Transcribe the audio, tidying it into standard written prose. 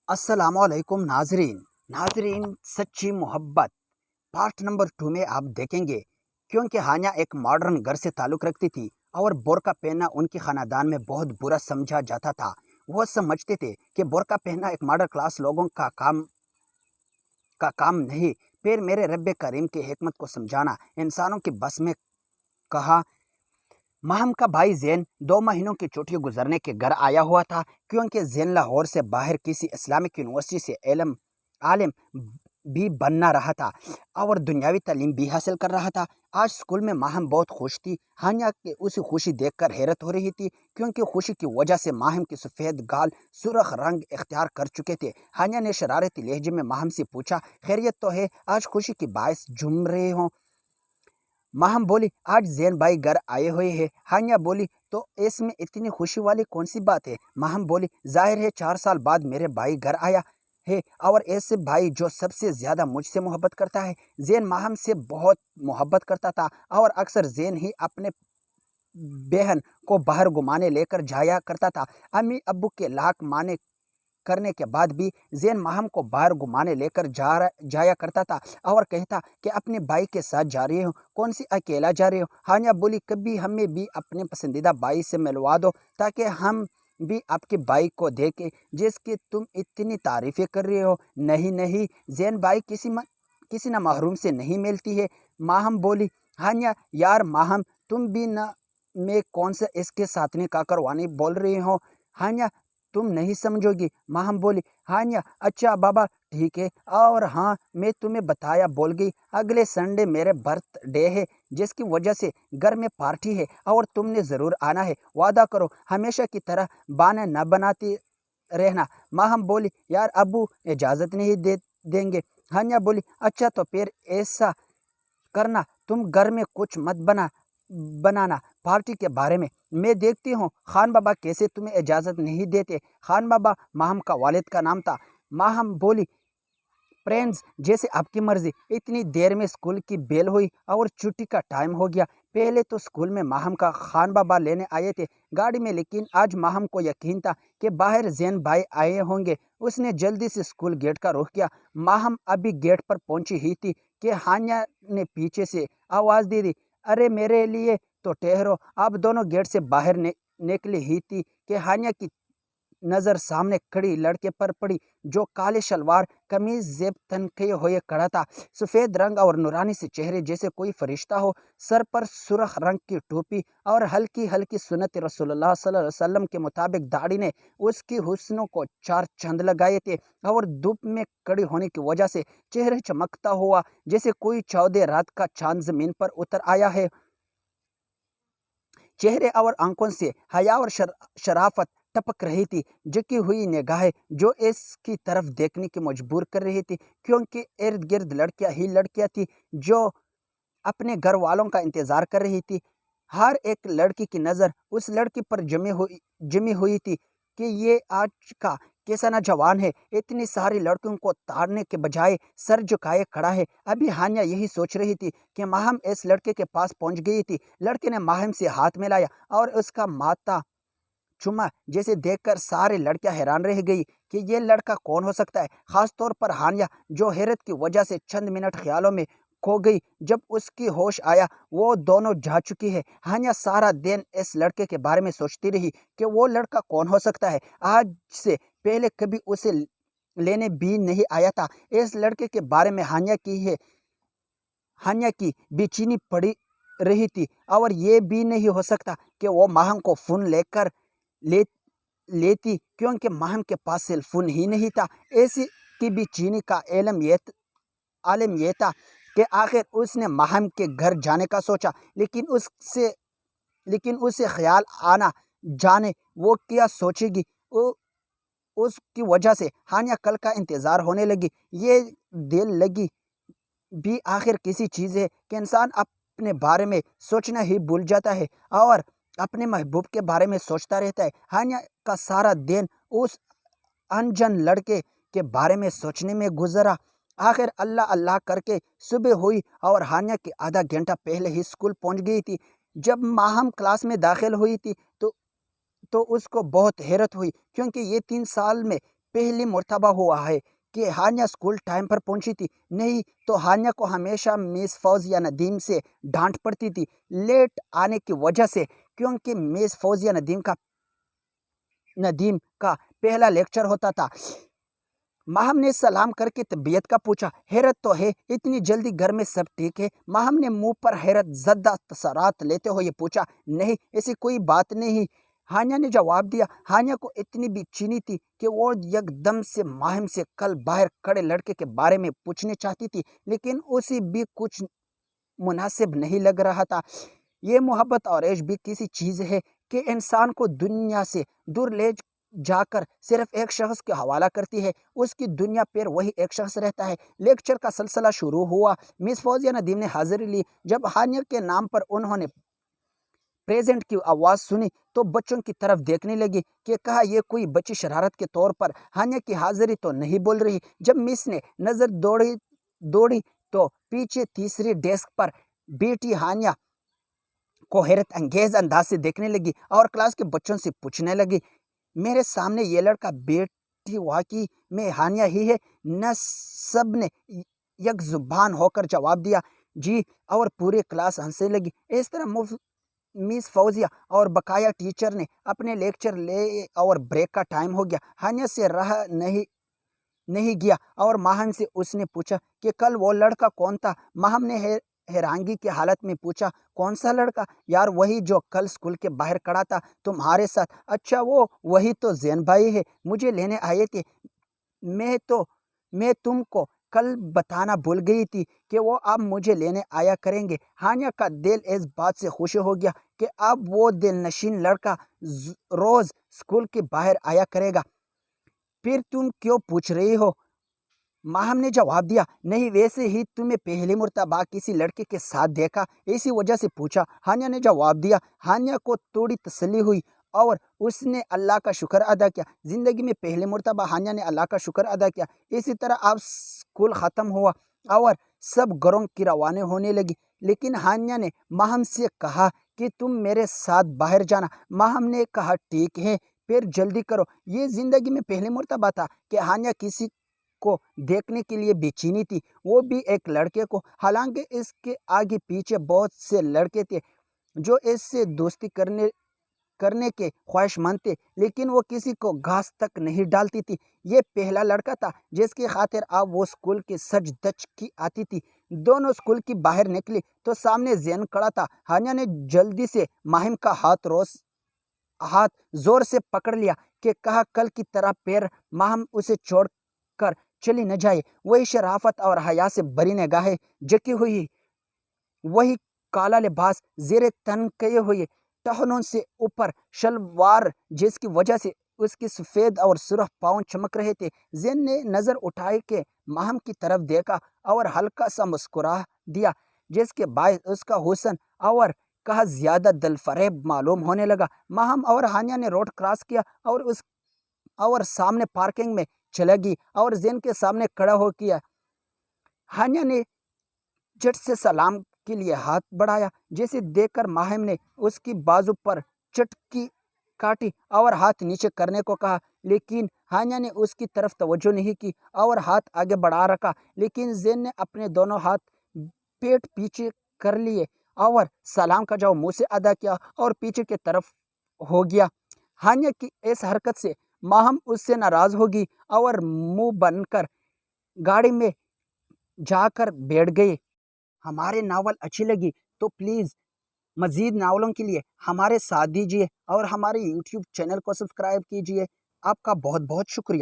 अस्सलाम वालेकुम नाजरीन सच्ची मोहब्बत पार्ट नंबर 2 में आप देखेंगे। क्योंकि हानिया एक मॉडर्न घर से ताल्लुक़ रखती थी और बुर्का पहनना उनके ख़ानदान में बहुत बुरा समझा जाता था। वो समझते थे कि बुर्का पहनना एक मॉडल क्लास लोगों का काम नहीं। फिर मेरे रब्बे करीम की हिकमत को समझाना इंसानों की बस में कहा। माहम का भाई जैन 2 महीनों की छुट्टी गुजरने के घर आया हुआ था। क्योंकि जैन लाहौर से बाहर किसी इस्लामिक यूनिवर्सिटी से इल्म आलिम भी बनना रहा था और दुनियावी तालीम भी हासिल कर रहा था। आज स्कूल में माहम बहुत खुश थी। हानिया की उसी खुशी देखकर हैरत हो रही थी, क्योंकि खुशी की वजह से माहम के सफ़ेद गाल सुर्ख रंग इख्तियार कर चुके थे। हानिया ने शरारती लहजे में माहम से पूछा, खैरियत तो है? आज खुशी की बायस झूम रहे हो? माहम बोली, आज जैन भाई घर आए हुए हैं। हानिया बोली, तो इसमें इतनी खुशी वाली कौन सी बात है? माहम बोली, जाहिर है 4 साल बाद मेरे भाई घर आया है, और ऐसे भाई जो सबसे ज़्यादा मुझसे मोहब्बत करता है। जैन माहम से बहुत मोहब्बत करता था और अक्सर जैन ही अपने बहन को बाहर घुमाने लेकर जाया करता था। अम्मी अब्बू के लाख माने करने के बाद भी जैन माहम को बाहर घुमाने लेकर जाया करता था और कहता कि अपने भाई के साथ जा रही हो, कौन सी अकेला जा रही हो? हानिया बोली, कभी हमें भी अपने पसंदीदा भाई से मिलवा दो, ताकि हम भी आपके भाई को देखें जिसकी तुम इतनी तारीफ़ें कर रही हो। नहीं नहीं, जैन भाई किसी ना महरूम से नहीं मिलती है। माहम बोली। हानिया, यार माहम, तुम भी ना मैं कौन सा इसके साथ ने का करवानी बोल रही हो? हानिया, तुम नहीं समझोगी। माहम बोली। हानिया, अच्छा बाबा ठीक है, और हाँ मैं तुम्हें बताया बोल गई, अगले संडे मेरे बर्थडे है, जिसकी वजह से घर में पार्टी है और तुमने ज़रूर आना है। वादा करो हमेशा की तरह बहाने न बनाती रहना। माहम बोली, यार अब्बू इजाज़त नहीं देंगे। हानिया बोली, अच्छा तो फिर ऐसा करना, तुम घर में कुछ मत बनाना पार्टी के बारे में। मैं देखती हूँ खान बाबा कैसे तुम्हें इजाज़त नहीं देते। खान बाबा माहम का वालिद का नाम था। माहम बोली, फ्रेंड्स जैसे आपकी मर्जी। इतनी देर में स्कूल की बेल हुई और छुट्टी का टाइम हो गया। पहले तो स्कूल में माहम का खान बाबा लेने आए थे गाड़ी में, लेकिन आज माहम को यकीन था कि बाहर जैन भाई आए होंगे। उसने जल्दी से स्कूल गेट का रुख किया। माहम अभी गेट पर पहुंची ही थी कि हानिया ने पीछे से आवाज़ दे दी, अरे मेरे लिए तो ठहरो। अब दोनों गेट से बाहर निकली ही थी कि हानिया की नज़र सामने खड़ी लड़के पर पड़ी, जो काले शलवार कमीज जेब तनखे हुए खड़ा था। सफ़ेद रंग और नूरानी से चेहरे जैसे कोई फरिश्ता हो। सर पर सुर्ख रंग की टोपी और हल्की हल्की सुन्नत रसूलुल्लाह सल्लल्लाहु अलैहि वसल्लम के मुताबिक दाढ़ी ने उसकी हुस्नों को चार चंद लगाए थे, और धूप में खड़ी होने की वजह से चेहरे चमकता हुआ जैसे कोई 14 रात का चांद जमीन पर उतर आया है। चेहरे और आंखों से हया और शराफत टपक रही थी। झुकी हुई निगाहें जो इसकी तरफ देखने की मजबूर कर रही थी, क्योंकि इर्द गिर्द लड़कियां ही लड़कियां थी जो अपने घर वालों का इंतजार कर रही थी। हर एक लड़की की नज़र उस लड़की पर जमी हुई थी कि ये आज का कैसा ना जवान है, इतनी सारी लड़कियों को ताड़ने के बजाय सर झुकाए खड़ा है। अभी हानिया यही सोच रही थी कि माहम इस लड़के के पास पहुंच गई थी। लड़के ने माहम से हाथ मिलाया और उसका माथा चुमा, जैसे देखकर सारी लड़कियां हैरान रह गई कि ये लड़का कौन हो सकता है। खास तौर पर हानिया, जो हैरत की वजह से चंद मिनट ख्यालों में खो गई। जब उसकी होश आया वो दोनों जा चुकी है। हानिया सारा दिन इस लड़के के बारे में सोचती रही कि वो लड़का कौन हो सकता है। आज से पहले कभी उसे लेने भी नहीं आया था। इस लड़के के बारे में हानिया की बेचैनी पड़ी रही थी, और ये भी नहीं हो सकता कि वो माहम को फ़ोन ले लेती, क्योंकि माहम के पास सेल फोन ही नहीं था। ऐसी की भी चीनी का आलम यह था कि आखिर उसने माहम के घर जाने का सोचा, लेकिन उसे ख्याल आना, जाने वो क्या सोचेगी। उसकी वजह से हानिया कल का इंतज़ार होने लगी। ये दिल लगी भी आखिर किसी चीज़ है कि इंसान अपने बारे में सोचना ही भूल जाता है और अपने महबूब के बारे में सोचता रहता है। हानिया का सारा दिन उस अनजान लड़के के बारे में सोचने में गुजरा। आखिर अल्लाह अल्लाह करके सुबह हुई और हानिया की आधा घंटा पहले ही स्कूल पहुंच गई थी। जब माहम क्लास में दाखिल हुई थी तो उसको बहुत हैरत हुई, क्योंकि ये 3 साल में पहली मर्तबा हुआ है कि हानिया स्कूल टाइम पर पहुंची थी। नहीं तो हानिया को हमेशा मिस फौजिया नदीम से डांट पड़ती थी लेट आने की वजह से, क्योंकि मिस फौजिया नदीम का पहला लेक्चर होता था। माहम ने सलाम करके तबीयत का पूछा। हैरत तो है, इतनी जल्दी घर में सब ठीक है? माहम ने मुंह पर हैरत ज़दा तसरात लेते हुए पूछा। नहीं, ऐसी कोई बात नहीं, हानिया ने जवाब दिया। हानिया को इतनी बेचैनी थी कि वो एकदम से माहम से कल बाहर खड़े लड़के के बारे में पूछने चाहती थी, लेकिन उसे भी कुछ मुनासिब नहीं लग रहा था। ये मोहब्बत और इश्क भी किसी चीज़ है कि इंसान को दुनिया से दूर ले जाकर सिर्फ एक शख्स के हवाला करती है। उसकी दुनिया पर वही एक शख्स रहता है। लेक्चर का सिलसिला शुरू हुआ। मिस फौजिया नदीम ने हाजिरी ली। जब हानिया के नाम पर उन्होंने प्रेजेंट की आवाज़ सुनी तो बच्चों की तरफ देखने लगी कि कहा यह कोई बच्ची शरारत के तौर पर हानिया की हाजिरी तो नहीं बोल रही। जब मिस ने नज़र दौड़ी तो पीछे तीसरी डेस्क पर बेटी हानिया को हैरत अंगेज अंदाज से देखने लगी और क्लास के बच्चों से पूछने लगी, मेरे सामने ये लड़का बेटी वाकई में हानिया ही है? न सब ने एक जुबान होकर जवाब दिया जी, और पूरी क्लास हंसने लगी। इस तरह मिस फौजिया और बकाया टीचर ने अपने लेक्चर ले और ब्रेक का टाइम हो गया। हानिया से रहा नहीं गया और माहम से उसने पूछा कि कल वो लड़का कौन था? माहम ने हैरानगी की हालत में पूछा, कौन सा लड़का? यार वही जो कल स्कूल के बाहर खड़ा था तुम्हारे साथ। अच्छा वही तो जैन भाई है, मुझे लेने आए थे। मैं तुमको कल बताना भूल गई थी कि वो अब मुझे लेने आया करेंगे। हानिया का दिल इस बात से खुश हो गया कि अब वो दिलनशीन लड़का रोज़ स्कूल के बाहर आया करेगा। फिर तुम क्यों पूछ रही हो? माहम ने जवाब दिया, नहीं वैसे ही तुम्हें पहली मर्तबा किसी लड़के के साथ देखा, इसी वजह से पूछा। हानिया ने जवाब दिया। हानिया को थोड़ी तसल्ली हुई और उसने अल्लाह का शुक्र अदा किया। ज़िंदगी में पहली मर्तबा हानिया ने अल्लाह का शुक्र अदा किया। इसी तरह अब स्कूल ख़त्म हुआ और सब घरों की रवानी होने लगी, लेकिन हानिया ने माहम से कहा कि तुम मेरे साथ बाहर जाना। माहम ने कहा ठीक है, फिर जल्दी करो। ये ज़िंदगी में पहली मर्तबा था कि हानिया किसी को देखने के लिए बेचैनी थी, वो भी एक लड़के को। हालांकि इसके आगे पीछे बहुत से लड़के थे जो इससे दोस्ती करने के ख्वाहिशमंद थे, लेकिन वो किसी को घास तक नहीं डालती थी। ये पहला लड़का था जिसकी खातिर अब वो स्कूल के सच धज की आती थी। दोनों स्कूल की बाहर निकली तो सामने जैन खड़ा था। हानिया ने जल्दी से माहिम का हाथ जोर से पकड़ लिया कि कहा कल की तरह पैर माहम उसे छोड़कर चली न जाए। वही शराफत और हया से भरी निगाहें जकी हुई, वही काला लिबास जेरे तन किए हुए, टहनों से ऊपर शलवार जिसकी वजह से उसकी सफ़ेद और सुरख पाँव चमक रहे थे। जैन ने नज़र उठाए के माहम की तरफ देखा और हल्का सा मुस्कुरा दिया, जिसके बायस उसका हुस्न और कहा ज़्यादा दिलफरेब मालूम होने लगा। माहम और हानिया ने रोड क्रॉस किया और सामने पार्किंग में चला गई और जैन के सामने खड़ा हो किया। हानिया ने झट से सलाम के लिए हाथ बढ़ाया, जिसे देखकर माहिम ने उसकी बाजू पर चटकी काटी और हाथ नीचे करने को कहा, लेकिन हानिया ने उसकी तरफ तवज्जो नहीं की और हाथ आगे बढ़ा रखा। लेकिन जैन ने अपने दोनों हाथ पेट पीछे कर लिए और सलाम का जवाब मुंह से अदा किया और पीछे की तरफ हो गया। हानिया की इस हरकत से माहम उससे नाराज होगी और मुंह बनकर गाड़ी में जाकर बैठ गई। हमारे नावल अच्छी लगी तो प्लीज़ मज़ीद नावलों के लिए हमारे साथ दीजिए और हमारे यूट्यूब चैनल को सब्सक्राइब कीजिए। आपका बहुत बहुत शुक्रिया।